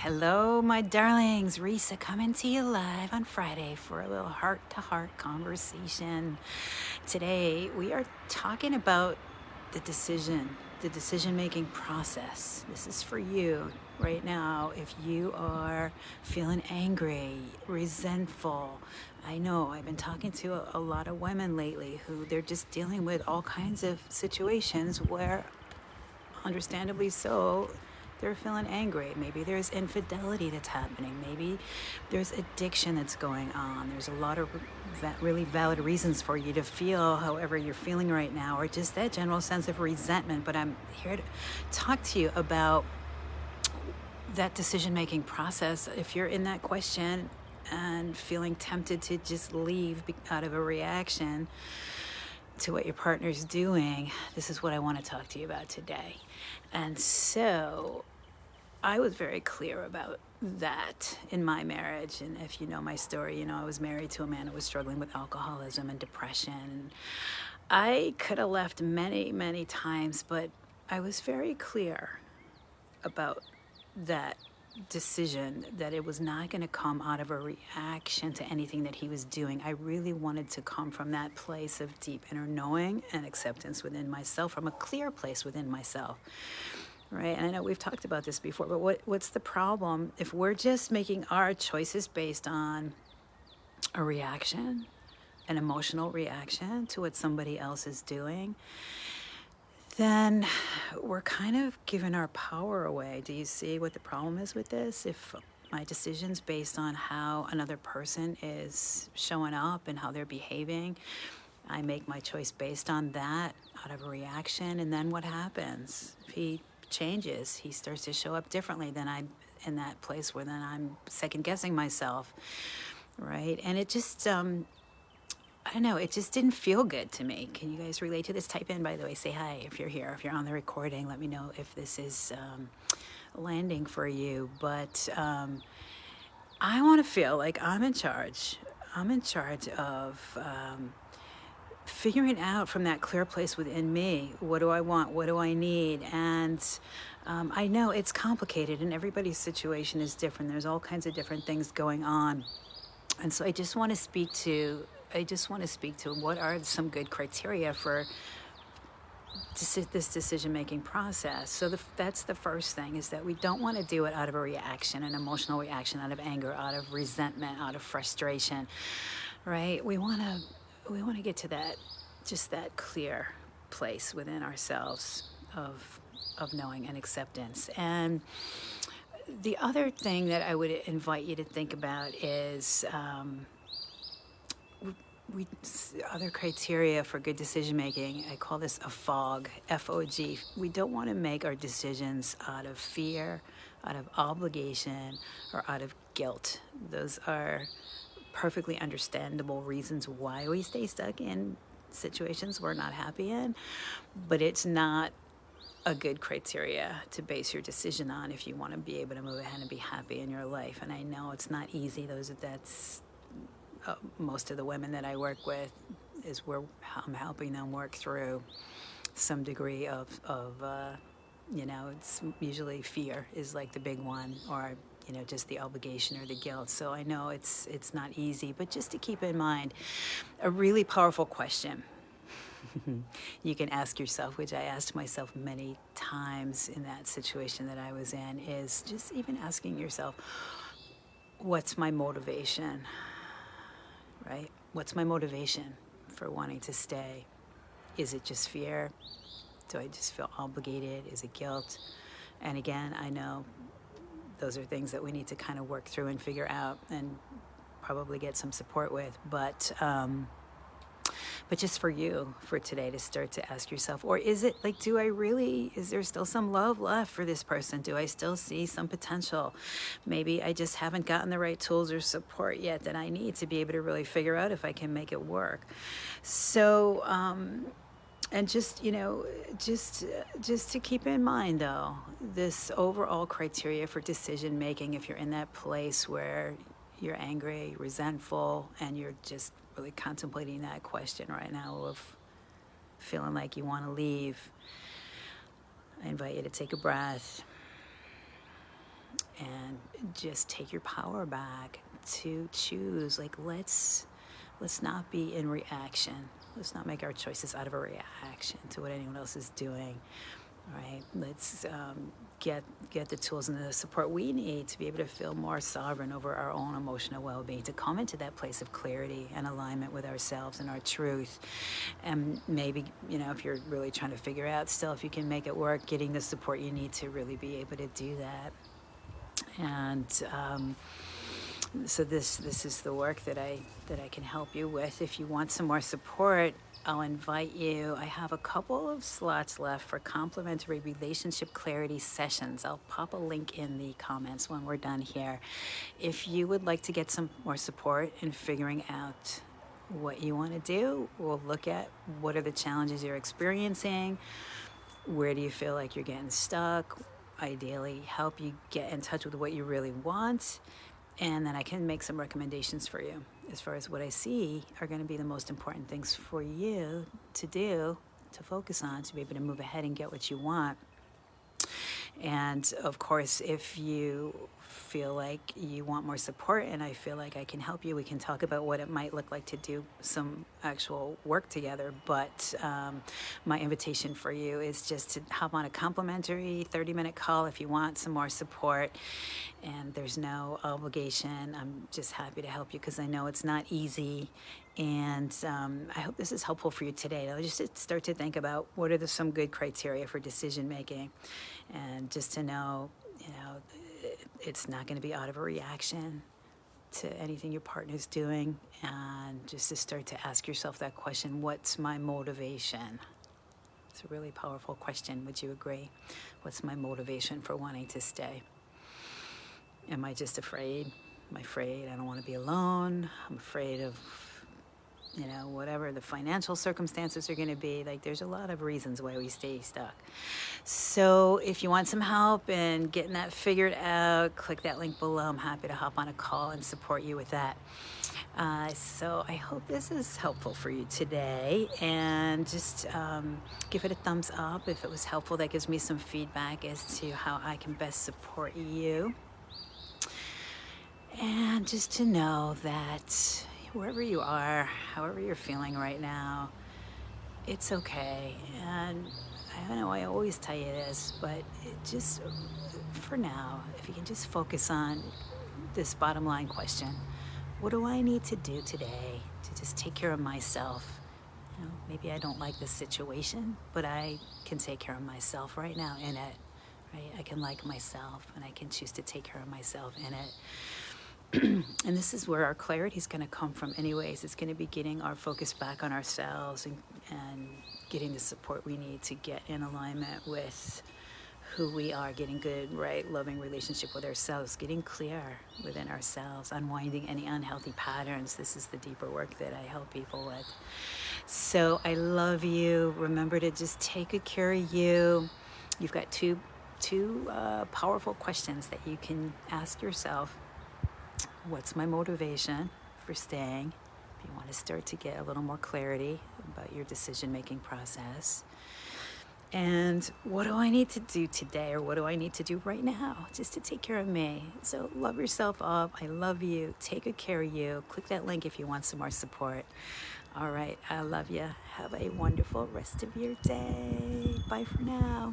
Hello, my darlings. Risa coming to you live on Friday for a little heart to heart conversation. Today, we are talking about the decision making process. This is for you right now. If you are feeling angry, resentful, I know I've been talking to a lot of women lately who they're just dealing with all kinds of situations where understandably so, they're feeling angry. Maybe there's infidelity that's happening. Maybe there's addiction that's going on. There's a lot of really valid reasons for you to feel however you're feeling right now, or just that general sense of resentment. But I'm here to talk to you about that decision making process. If you're in that question and feeling tempted to just leave out of a reaction to what your partner's doing, this is what I want to talk to you about today. And so I was very clear about that in my marriage. And if you know my story, I was married to a man who was struggling with alcoholism and depression. And I could have left many, many times, but I was very clear about that decision that it was not going to come out of a reaction to anything that he was doing. I really wanted to come from that place of deep inner knowing and acceptance within myself, from a clear place within myself. Right? And I know we've talked about this before, but what's the problem if we're just making our choices based on a reaction, an emotional reaction to what somebody else is doing? Then we're kind of giving our power away. Do you see what the problem is with this? If my decision's based on how another person is showing up and how they're behaving, I make my choice based on that out of a reaction. And then what happens? If he changes, he starts to show up differently, then I'm in that place where then I'm second guessing myself, right? And it just, I don't know, it just didn't feel good to me. Can you guys relate to this? Type in, by the way, say hi if you're here. If you're on the recording, let me know if this is landing for you. But I want to feel like I'm in charge. I'm in charge of figuring out from that clear place within me, what do I want? What do I need? And I know it's complicated and everybody's situation is different. There's all kinds of different things going on. And so I just want to speak to what are some good criteria for this decision-making process. So that's the first thing, is that we don't want to do it out of a reaction, an emotional reaction, out of anger, out of resentment, out of frustration, right? We want to get to that clear place within ourselves of knowing and acceptance. And the other thing that I would invite you to think about is other criteria for good decision making. I call this a fog, FOG. We don't want to make our decisions out of fear, out of obligation, or out of guilt. Those are perfectly understandable reasons why we stay stuck in situations we're not happy in, but it's not a good criteria to base your decision on if you want to be able to move ahead and be happy in your life. And I know it's not easy. That's most of the women that I work with is where I'm helping them work through some degree of it's usually fear is like the big one, or just the obligation or the guilt. So I know it's not easy, but just to keep in mind, a really powerful question you can ask yourself, which I asked myself many times in that situation that I was in, is just even asking yourself, what's my motivation, right? What's my motivation for wanting to stay? Is it just fear? Do I just feel obligated? Is it guilt? And again, I know those are things that we need to kind of work through and figure out and probably get some support with. But just for you, for today, to start to ask yourself, or is it like, is there still some love left for this person? Do I still see some potential? Maybe I just haven't gotten the right tools or support yet that I need to be able to really figure out if I can make it work. So, and just to keep in mind, though, this overall criteria for decision making, if you're in that place where you're angry, resentful, and you're just really contemplating that question right now of feeling like you want to leave, I invite you to take a breath and just take your power back to choose. Like, let's not be in reaction. Let's not make our choices out of a reaction to what anyone else is doing. Right? Let's get the tools and the support we need to be able to feel more sovereign over our own emotional well-being, to come into that place of clarity and alignment with ourselves and our truth. And maybe, if you're really trying to figure out still if you can make it work, getting the support you need to really be able to do that. And so this is the work that I can help you with. If you want some more support, I'll invite you. I have a couple of slots left for complimentary relationship clarity sessions. I'll pop a link in the comments when we're done here. If you would like to get some more support in figuring out what you want to do, we'll look at what are the challenges you're experiencing, where do you feel like you're getting stuck, ideally help you get in touch with what you really want, and then I can make some recommendations for you as far as what I see are going to be the most important things for you to do, to focus on, to be able to move ahead and get what you want. And of course, if you feel like you want more support and I feel like I can help you, we can talk about what it might look like to do some actual work together. But my invitation for you is just to hop on a complimentary 30-minute call if you want some more support. And there's no obligation. I'm just happy to help you because I know it's not easy. And I hope this is helpful for you today. Just start to think about what are some good criteria for decision making, and just to know, it's not going to be out of a reaction to anything your partner's doing, and just to start to ask yourself that question: what's my motivation? It's a really powerful question. Would you agree? What's my motivation for wanting to stay? Am I just afraid? I'm afraid I don't want to be alone. I'm afraid of whatever the financial circumstances are going to be. Like, there's a lot of reasons why we stay stuck. So if you want some help in getting that figured out, click that link below. I'm happy to hop on a call and support you with that. So I hope this is helpful for you today, and just give it a thumbs up if it was helpful. That gives me some feedback as to how I can best support you. And just to know that wherever you are, however you're feeling right now, it's okay. And I don't know, I always tell you this, but just for now, if you can just focus on this bottom line question: what do I need to do today to just take care of myself? Maybe I don't like this situation, but I can take care of myself right now in it, right? I can like myself, and I can choose to take care of myself in it. And this is where our clarity is going to come from anyways. It's going to be getting our focus back on ourselves, and getting the support we need to get in alignment with who we are, getting good, right, loving relationship with ourselves, getting clear within ourselves, unwinding any unhealthy patterns. This is the deeper work that I help people with. So I love you. Remember to just take good care of you. You've got two powerful questions that you can ask yourself. What's my motivation for staying? If you want to start to get a little more clarity about your decision-making process. And what do I need to do today, or what do I need to do right now just to take care of me? So love yourself up. I love you. Take good care of you. Click that link if you want some more support. All right. I love you. Have a wonderful rest of your day. Bye for now.